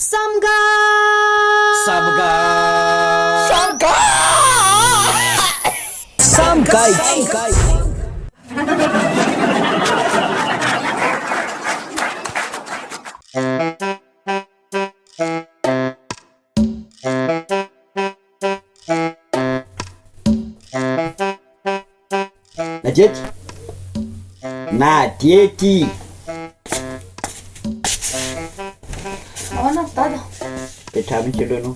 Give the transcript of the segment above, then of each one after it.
Samga! Samga! Samga! Samgai! Nadety! Nadety! Ahoana dada? Petra mihitsy aloha anao.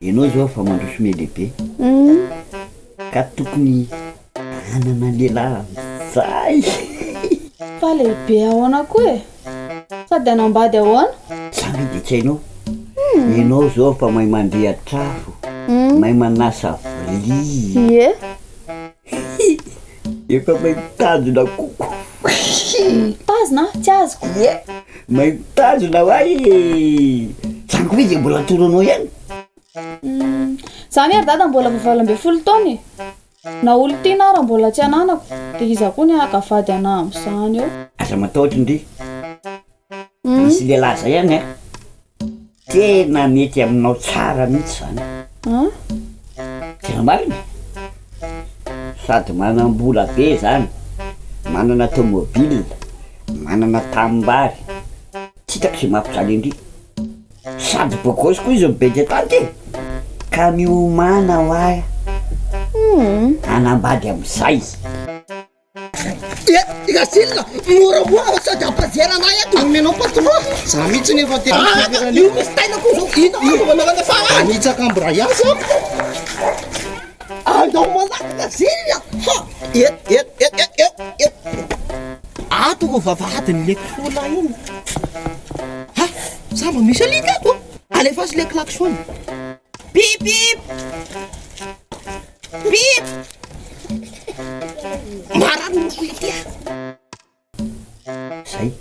Ianao zao fa mandroso lehibe ka tokony anana lehilahy zay. Fa lehibe ahoana koa e? Sady anambady ahoana? Samy de tsy hainao. Ianao zao fa mahay mandeha trafo, mahay manasa vilia, Ie? efa mahay mitazona koko. Tazona? Tsy azoko. Mahay mitazona hoay. Zany koa izy mbola toronao ihany. Za miary dada mbola 20 taona e. Na olo tiana raha mbola tsy ananako dia iza koa ny akavady ana amin'izany eo. Aza matahotra ndry. Misy lehilahy zay ihany tena mety aminao tsara mihitsy zany. Tena marina. Sady manam-bola be zany, manana tomobile, manana tanimbary, tsy hitako izay mampijaly indry. Sady bokosy koa izy mibe dia tanty ka miomana hoahy anambady amin'izay. Igasilina, moramora sady ampajerana eto menao patron. Za mihitsy nefa tena io misy taina koa zao. Ino managana fa anitsaka ambrayage andao manaka Igasilina. Et atoko vavahadiny le kola iny. Ha, samba misy alika ato. Alefa sy le klaxon. Bip bip. Bip. Marano ko ity. Zay,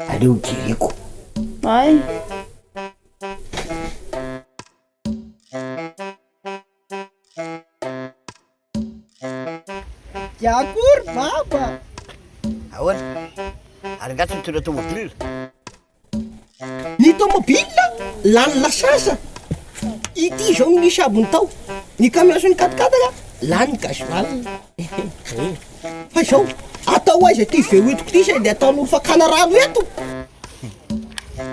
aleo jereko. Ay. Yakur baba. Ahoana? Ary ngaty mitondra tomobile? Ny tomobile lany lasasa. Ity zao ny sabony tao. Ny camion sy ny katikataka lany gasoil. Fa zao atao aiza ty veoetiko ty say de ataon'olo fakana rano eto.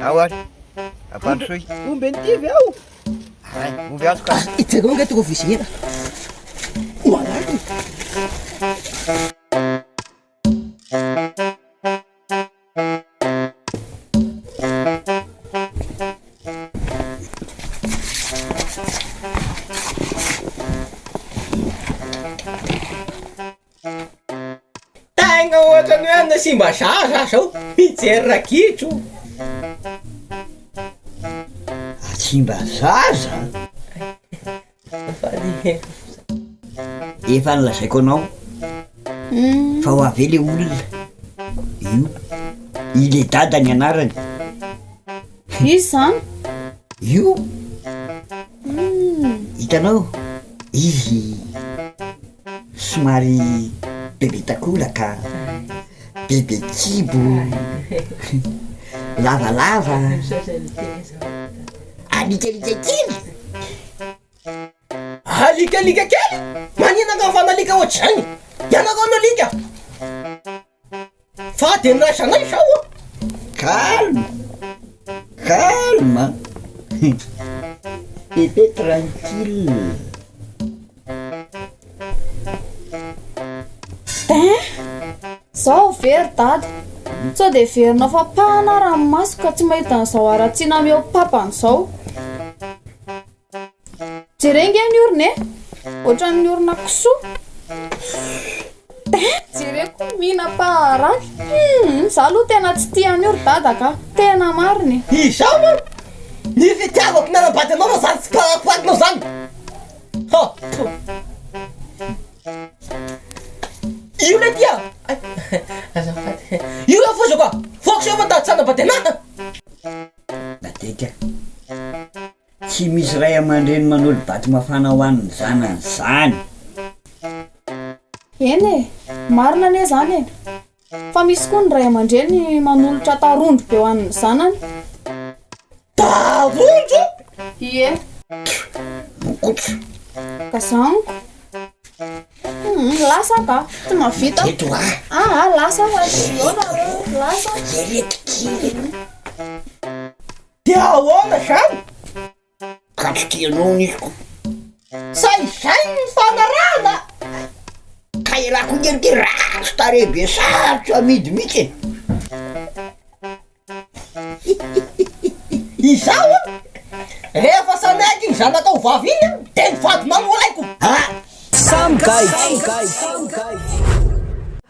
Ahoana? Ampandrosoy? Omby an'ity veo. Ay, ovy azo ka. Itsaka monga toko visera. Malaky. Tegna ohatra ny hoe na simba zaza zao mijery rakitro. Simba zaza? Efa nolazaiko anao fa ho avy le olona io ile dada ny anarany Izy zany? io hitanao izy somary bebe takolaka, bebe kibo, lavalava, alikalika kely. Alikalika kely? Manina ka fa nalika ohatr'izany? Ianao nalika? Fa de nirasanay sao? Calme, calme. Bébé tranquille. Zao very dada. Sao dia verina fa pahana ranomaso ka tsy mahita an'izao aratsiana eo papan'izao. Jerenge ny orona e? Ohatran'ny orona kisoa. Jereko mihina paharaky. Za aloha tena tsy tia ny orona dada ka tena mariny. Izao mo? Ny fitiavako nanambady anao zany tsy parakoatinao zany. Ha! Io le tia! Io la fosa qua! Fox io fa tsanambady anaha! Matetika tsy misy ray aman-dreny manolo baty mafana ho an'ny zanany zany. Eny e, marina ane zany e. Fa misy koa ny ray aman-dreny manolotra tarondro be ho an'ny zanany. Ie, Mokotra. ka zaniko. Lasa ka, tsy mahavita. Eto Lasa lasa. Zeretikily. Dia ahoana zany? Katrotianao nisiko. Saizay ny fanarahana. Ka ialako ngerigerazo tarebe sarotra amidy mihitsy. Izao rehefa sanaiky iny zanakao vavy iny de mivady mamolaiko. Samkay.